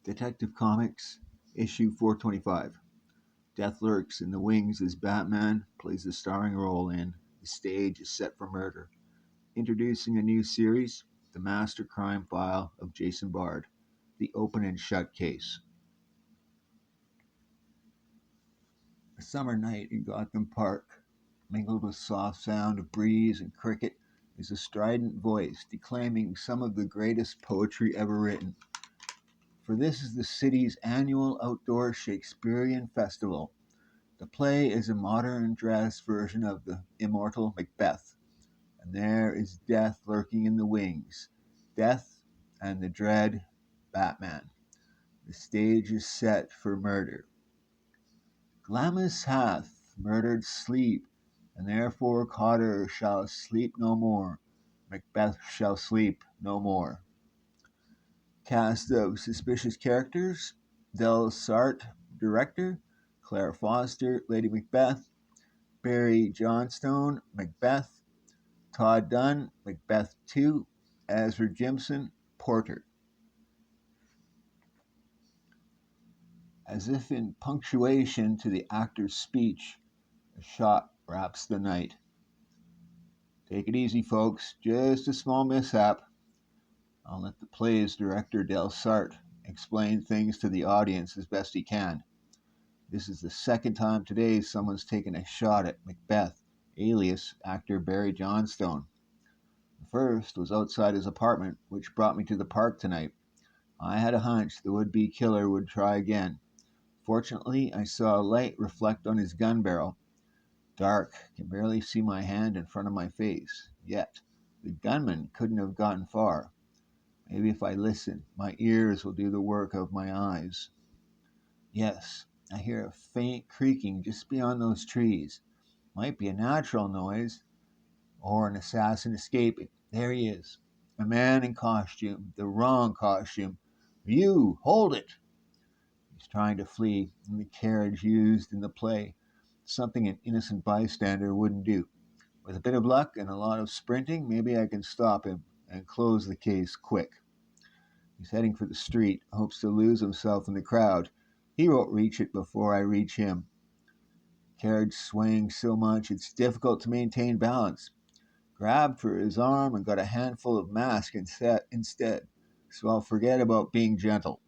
Detective Comics, issue 425. Death lurks in the wings as Batman plays a starring role in The Stage is Set for Murder. Introducing a new series, The Master Crime File of Jason Bard, The Open and Shut Case. A summer night in Gotham Park, mingled with soft sound of breeze and cricket, is a strident voice declaiming some of the greatest poetry ever written. For this is the city's annual outdoor Shakespearean festival. The play is a modern dress version of the immortal Macbeth, and there is death lurking in the wings. Death and the dread Batman. The stage is set for murder. Glamis hath murdered sleep, and therefore Cotter shall sleep no more. Macbeth shall sleep no more. Cast of suspicious characters: Del Sarte, director; Claire Foster, Lady Macbeth; Barry Johnstone, Macbeth; Todd Dunn, Macbeth 2; Ezra Jimson, Porter. As if in punctuation to the actor's speech, a shot wraps the night. Take it easy, folks. Just a small mishap. I'll let the play's director, Del Sarte, explain things to the audience as best he can. This is the second time today someone's taken a shot at Macbeth, alias actor Barry Johnstone. The first was outside his apartment, which brought me to the park tonight. I had a hunch the would-be killer would try again. Fortunately, I saw a light reflect on his gun barrel. Dark, can barely see my hand in front of my face. Yet, the gunman couldn't have gotten far. Maybe if I listen, my ears will do the work of my eyes. Yes, I hear a faint creaking just beyond those trees. Might be a natural noise, or an assassin escaping. There he is. A man in costume, the wrong costume. You, hold it! He's trying to flee in the carriage used in the play, something an innocent bystander wouldn't do. With a bit of luck and a lot of sprinting, maybe I can stop him and close the case quick. He's heading for the street, hopes to lose himself in the crowd. He won't reach it before I reach him. Carriage swaying so much it's difficult to maintain balance. Grabbed for his arm and got a handful of mask instead, so I'll forget about being gentle.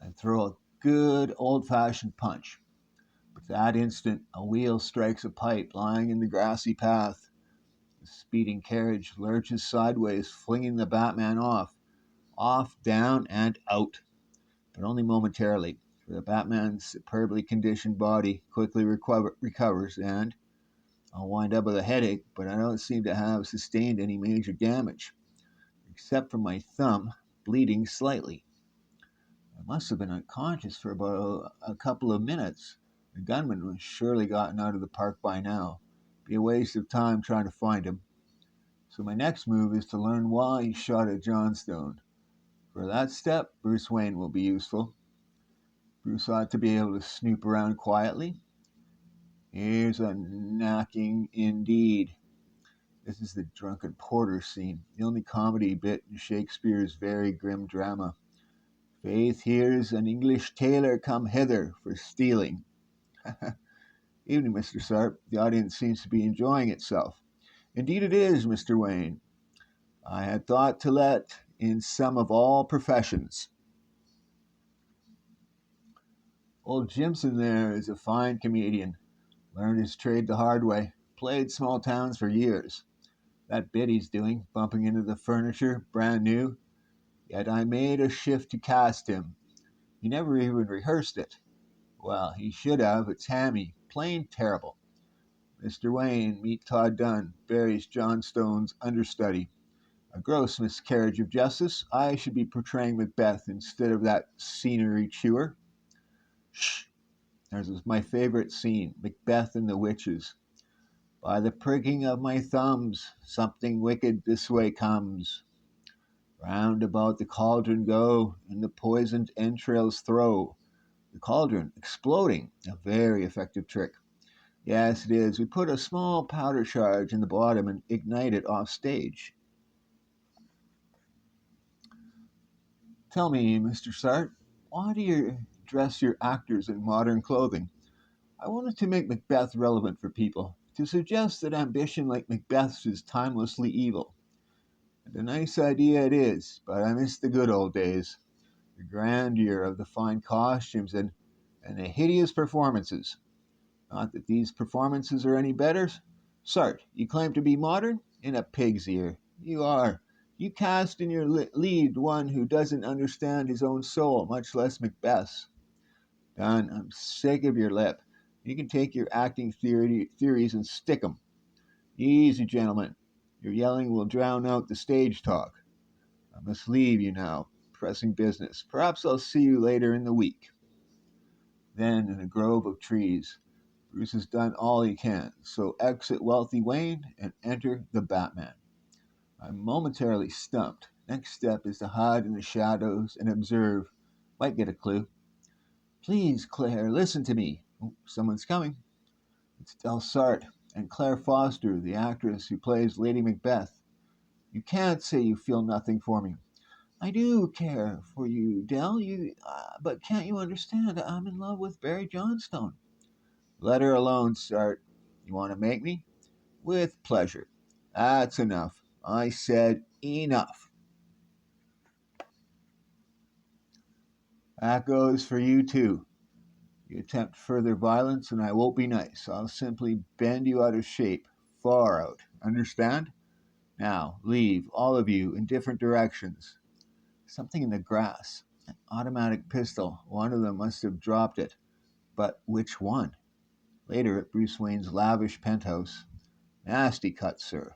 I throw a good old-fashioned punch. But that instant, a wheel strikes a pipe lying in the grassy path. The speeding carriage lurches sideways, flinging the Batman off, down, and out. But only momentarily, for the Batman's superbly conditioned body quickly recovers, and I'll wind up with a headache, but I don't seem to have sustained any major damage, except for my thumb bleeding slightly. I must have been unconscious for about a couple of minutes. The gunman was surely gotten out of the park by now. Be a waste of time trying to find him. So my next move is to learn why he shot at Johnstone. For that step, Bruce Wayne will be useful. Bruce ought to be able to snoop around quietly. Here's a knocking indeed. This is the drunken porter scene, the only comedy bit in Shakespeare's very grim drama. Faith, here's an English tailor come hither for stealing. Evening, Mr. Sarp. The audience seems to be enjoying itself. Indeed it is, Mr. Wayne. I had thought to let in some of all professions. Old Jimson there is a fine comedian. Learned his trade the hard way. Played small towns for years. That bit he's doing, bumping into the furniture, brand new. Yet I made a shift to cast him. He never even rehearsed it. Well, he should have. It's hammy. Plain terrible. Mr. Wayne, meet Todd Dunn, Barry's Johnstone's understudy. A gross miscarriage of justice. I should be portraying Macbeth instead of that scenery chewer. Shh! There's my favorite scene, Macbeth and the witches. By the pricking of my thumbs, something wicked this way comes. Round about the cauldron go, and the poisoned entrails throw. The cauldron exploding, a very effective trick. Yes, it is. We put a small powder charge in the bottom and ignite it off stage. Tell me, Mr. Sart, why do you dress your actors in modern clothing? I wanted to make Macbeth relevant for people, to suggest that ambition like Macbeth's is timelessly evil. And a nice idea it is, but I miss the good old days, the grandeur of the fine costumes and the hideous performances. Not that these performances are any better. Sart, you claim to be modern? In a pig's ear. You are. You cast in your lead one who doesn't understand his own soul, much less Macbeth's. Done. I'm sick of your lip. You can take your acting theories and stick 'em. Easy, gentlemen. Your yelling will drown out the stage talk. I must leave you now. Pressing business. Perhaps I'll see you later in the week. Then, in a grove of trees, Bruce has done all he can, so exit wealthy Wayne and enter the Batman. I'm momentarily stumped. Next step is to hide in the shadows and observe. Might get a clue. Please, Claire, listen to me. Oh, someone's coming. It's Delsart and Claire Foster, the actress who plays Lady Macbeth. You can't say you feel nothing for me. I do care for you, Dell. But can't you understand? I'm in love with Barry Johnstone. Let her alone, Sart. You want to make me? With pleasure. That's enough. I said enough. That goes for you too. You attempt further violence, and I won't be nice. I'll simply bend you out of shape, far out. Understand? Now, leave, all of you, in different directions. Something in the grass. An automatic pistol. One of them must have dropped it. But which one? Later, at Bruce Wayne's lavish penthouse. Nasty cut, sir.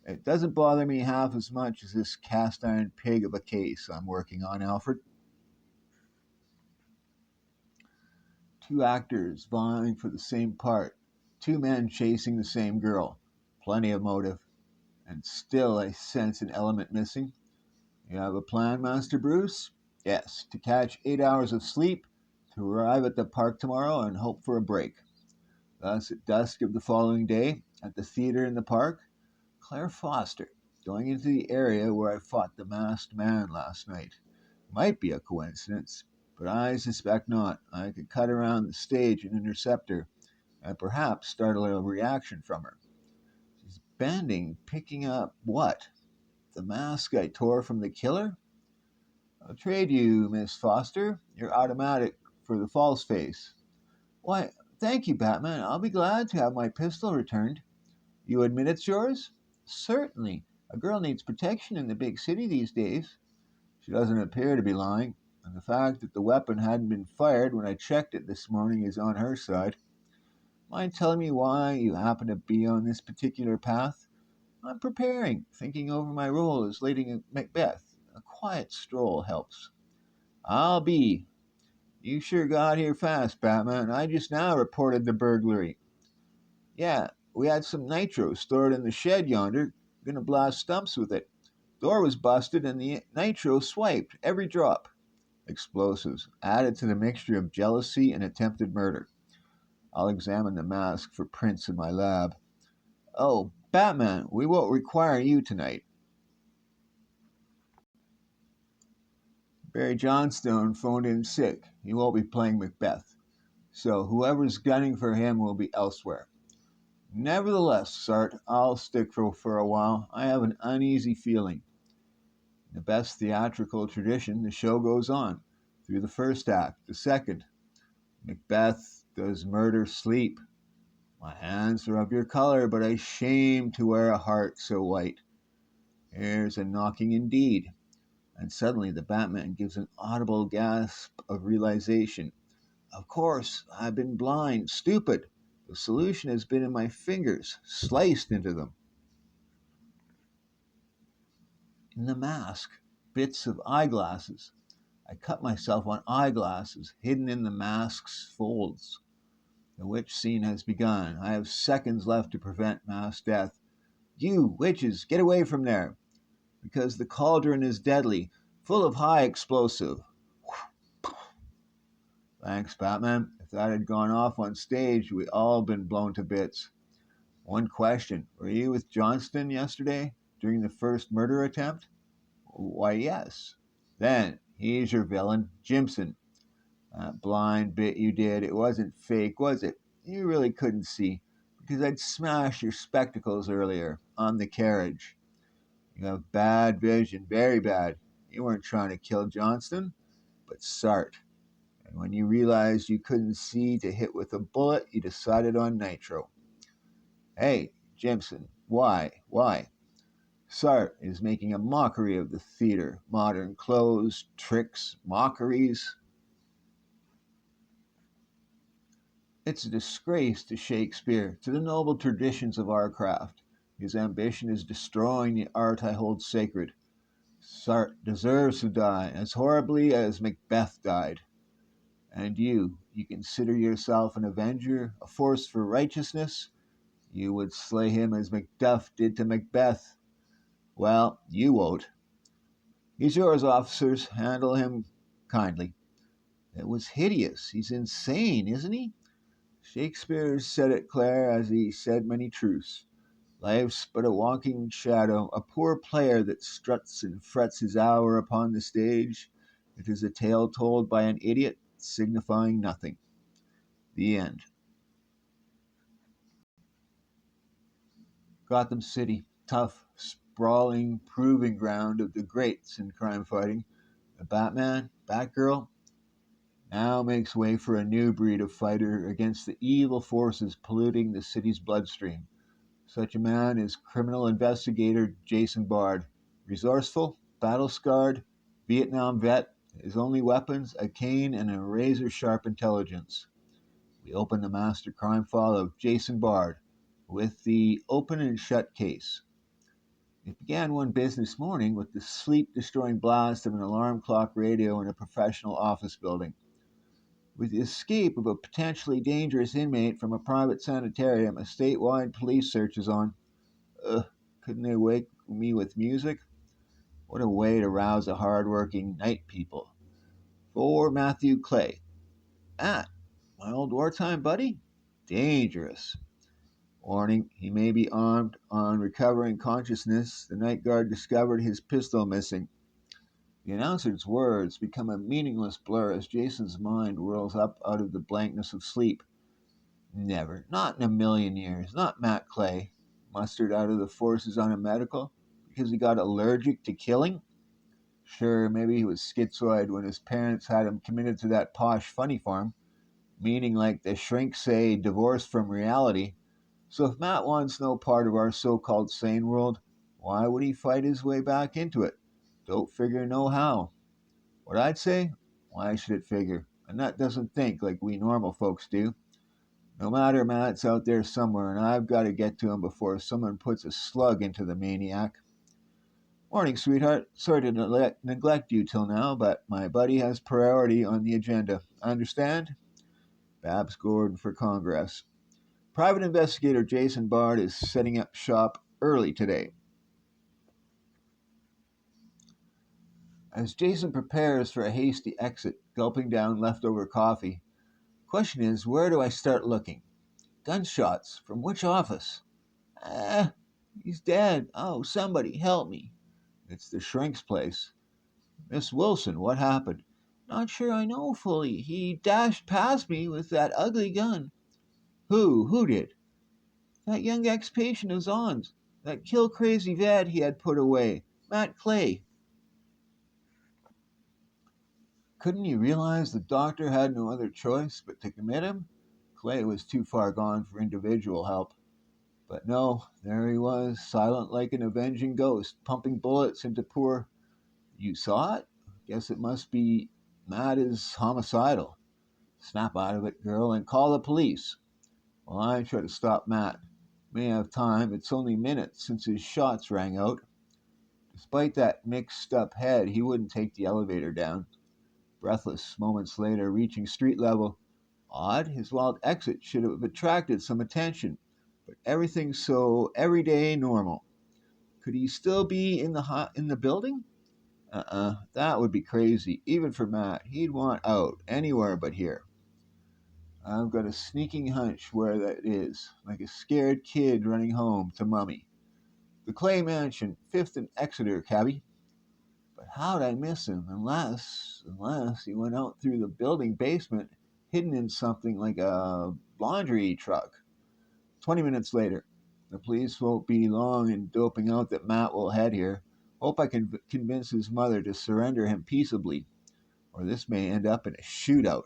It doesn't bother me half as much as this cast iron pig of a case I'm working on, Alfred. Two actors vying for the same part. Two men chasing the same girl. Plenty of motive. And still I sense an element missing. You have a plan, Master Bruce? Yes, to catch 8 hours of sleep, to arrive at the park tomorrow and hope for a break. Thus, at dusk of the following day, at the theater in the park, Claire Foster, going into the area where I fought the masked man last night. Might be a coincidence, but I suspect not. I could cut around the stage and intercept her, and perhaps startle a reaction from her. She's bending, picking up what? The mask I tore from the killer? I'll trade you, Miss Foster, your automatic for the false face. Why, thank you, Batman. I'll be glad to have my pistol returned. You admit it's yours? Certainly. A girl needs protection in the big city these days. She doesn't appear to be lying, and the fact that the weapon hadn't been fired when I checked it this morning is on her side. Mind telling me why you happen to be on this particular path? I'm preparing, thinking over my role as Lady Macbeth. A quiet stroll helps. I'll be. You sure got here fast, Batman. I just now reported the burglary. Yeah, we had some nitro stored in the shed yonder. Gonna blast stumps with it. Door was busted and the nitro swiped, every drop. Explosives, added to the mixture of jealousy and attempted murder. I'll examine the mask for prints in my lab. Oh, Batman, we won't require you tonight. Barry Johnstone phoned in sick. He won't be playing Macbeth. So whoever's gunning for him will be elsewhere. Nevertheless, Sart, I'll stick for a while. I have an uneasy feeling. In the best theatrical tradition, the show goes on, through the first act, the second. Macbeth does murder sleep. My hands are of your color, but I shame to wear a heart so white. Here's a knocking indeed. And suddenly the Batman gives an audible gasp of realization. Of course, I've been blind, stupid. The solution has been in my fingers, sliced into them. In the mask, bits of eyeglasses. I cut myself on eyeglasses hidden in the mask's folds. The witch scene has begun. I have seconds left to prevent mass death. You, witches, get away from there, because the cauldron is deadly, full of high explosive. Thanks, Batman. If that had gone off on stage, we'd all been blown to bits. One question. Were you with Johnston yesterday during the first murder attempt? Why, yes. Then He's your villain, Jimson. That blind bit you did, it wasn't fake, was it? You really couldn't see, because I'd smashed your spectacles earlier on the carriage. You have bad vision, very bad. You weren't trying to kill Johnston, but Sart. And when you realized you couldn't see to hit with a bullet, you decided on nitro. Hey, Jimson, why? Why? Sart is making a mockery of the theater. Modern clothes, tricks, mockeries. It's a disgrace to Shakespeare, to the noble traditions of our craft. His ambition is destroying the art I hold sacred. Sartre deserves to die as horribly as Macbeth died. And you consider yourself an avenger, a force for righteousness? You would slay him as Macduff did to Macbeth. Well, you won't. He's yours, officers. Handle him kindly. It was hideous. He's insane, isn't he? Shakespeare said it, Claire, as he said many truths. Life's but a walking shadow, a poor player that struts and frets his hour upon the stage. It is a tale told by an idiot, signifying nothing. The end. Gotham City, tough, sprawling proving ground of the greats in crime fighting. The Batman, Batgirl, now makes way for a new breed of fighter against the evil forces polluting the city's bloodstream. Such a man is criminal investigator Jason Bard. Resourceful, battle scarred, Vietnam vet, his only weapons a cane and a razor sharp intelligence. We open the master crime file of Jason Bard with the open and shut case. It began one business morning with the sleep destroying blast of an alarm clock radio in a professional office building. With the escape of a potentially dangerous inmate from a private sanitarium, a statewide police search is on. Couldn't they wake me with music? What a way to rouse the hard-working night people. For Matthew Clay. Ah, my old wartime buddy? Dangerous. Warning, he may be armed. On recovering consciousness, the night guard discovered his pistol missing. The announcer's words become a meaningless blur as Jason's mind whirls up out of the blankness of sleep. Never, not in a million years, not Matt Clay, mustered out of the forces on a medical because he got allergic to killing. Sure, maybe he was schizoid when his parents had him committed to that posh funny farm, meaning like the shrinks say, divorced from reality. So if Matt wants no part of our so-called sane world, why would he fight his way back into it? Don't figure no how. What I'd say? Why should it figure? A nut doesn't think like we normal folks do. No matter, Matt's out there somewhere, and I've got to get to him before someone puts a slug into the maniac. Morning, sweetheart. Sorry to neglect you till now, but my buddy has priority on the agenda. Understand? Babs Gordon for Congress. Private investigator Jason Bard is setting up shop early today. As Jason prepares for a hasty exit, gulping down leftover coffee, question is, where do I start looking? Gunshots. From which office? Ah, he's dead. Oh, somebody help me. It's the shrink's place. Miss Wilson, what happened? Not sure I know fully. He dashed past me with that ugly gun. Who? Who did? That young ex-patient of Zon's. That kill-crazy vet he had put away. Matt Clay. Couldn't he realize the doctor had no other choice but to commit him? Clay was too far gone for individual help. But no, there he was, silent like an avenging ghost, pumping bullets into poor... You saw it? Guess it must be Matt is homicidal. Snap out of it, girl, and call the police. Well, I try to stop Matt. May have time, it's only minutes since his shots rang out. Despite that mixed up head, he wouldn't take the elevator down. Breathless, moments later, reaching street level. Odd, his wild exit should have attracted some attention, but everything's so everyday normal. Could he still be in the building? That would be crazy, even for Matt. He'd want out, anywhere but here. I've got a sneaking hunch where that is, like a scared kid running home to mummy. The Clay Mansion, 5th and Exeter, cabby. But how'd I miss him? Unless he went out through the building basement, hidden in something like a laundry truck. 20 minutes later. The police won't be long in doping out that Matt will head here. Hope I can convince his mother to surrender him peaceably, or this may end up in a shootout.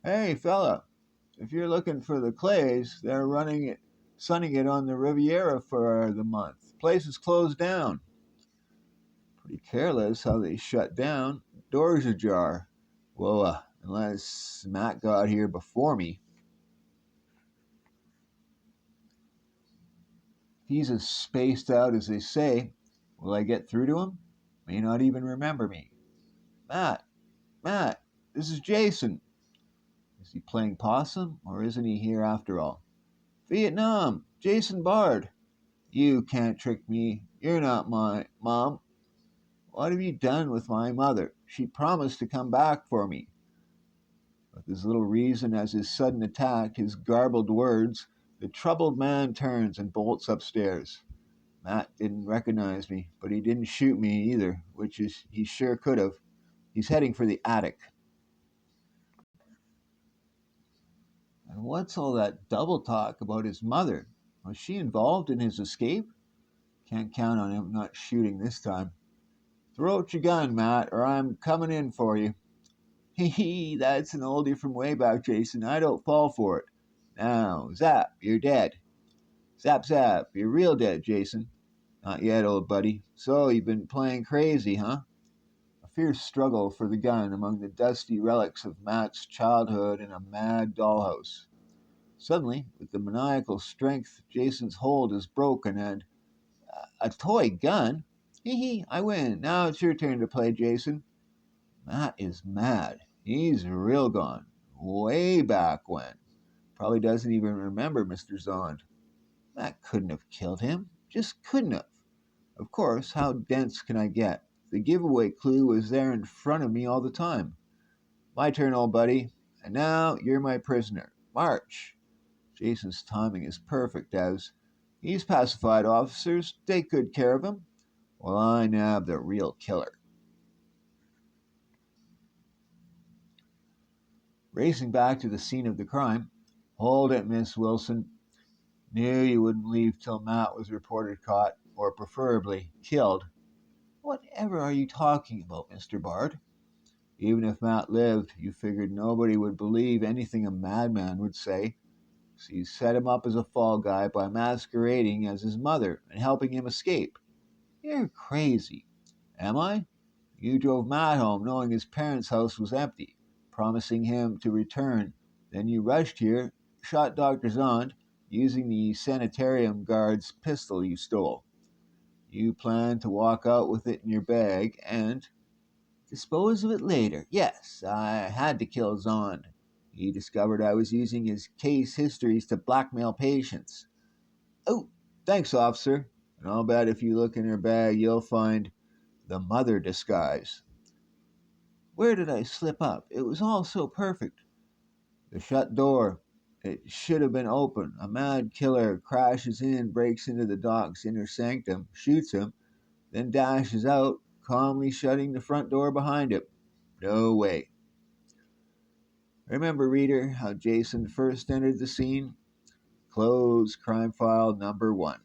Hey, fella, if you're looking for the Clays, they're sunning it on the Riviera for the month. Place is closed down. Pretty careless how they shut down. Doors ajar. Well, unless Matt got here before me. If he's as spaced out as they say, will I get through to him? May not even remember me. Matt, Matt, this is Jason. Is he playing possum, or isn't he here after all? Vietnam, Jason Bard. You can't trick me. You're not my mom. What have you done with my mother? She promised to come back for me. With as little reason as his sudden attack, his garbled words, the troubled man turns and bolts upstairs. Matt didn't recognize me, but he didn't shoot me either, which is he sure could have. He's heading for the attic. And what's all that double talk about his mother? Was she involved in his escape? Can't count on him not shooting this time. Throw out your gun, Matt, or I'm coming in for you. Hee hee, that's an oldie from way back, Jason. I don't fall for it. Now, zap, you're dead. Zap, zap, you're real dead, Jason. Not yet, old buddy. So, you've been playing crazy, huh? A fierce struggle for the gun among the dusty relics of Matt's childhood in a mad dollhouse. Suddenly, with the maniacal strength, Jason's hold is broken and a toy gun? Hee hee, I win. Now it's your turn to play, Jason. Matt is mad. He's real gone. Way back when. Probably doesn't even remember Mr. Zond. That couldn't have killed him. Just couldn't have. Of course, how dense can I get? The giveaway clue was there in front of me all the time. My turn, old buddy. And now you're my prisoner. March. Jason's timing is perfect as he's pacified officers. Take good care of him while I nab the real killer. Racing back to the scene of the crime. Hold it, Miss Wilson. Knew you wouldn't leave till Matt was reported caught, or preferably killed. Whatever are you talking about, Mr. Bard? Even if Matt lived, you figured nobody would believe anything a madman would say. So you set him up as a fall guy by masquerading as his mother and helping him escape. You're crazy. Am I? You drove Matt home knowing his parents' house was empty, promising him to return. Then you rushed here, shot Dr. Zond, using the sanitarium guard's pistol you stole. You planned to walk out with it in your bag and dispose of it later. Yes, I had to kill Zond. He discovered I was using his case histories to blackmail patients. Oh, thanks, officer. And I'll bet if you look in her bag, you'll find the mother disguise. Where did I slip up? It was all so perfect. The shut door. It should have been open. A mad killer crashes in, breaks into the doc's inner sanctum, shoots him, then dashes out, calmly shutting the front door behind him. No way. Remember, reader, how Jason first entered the scene? Close crime file number 1.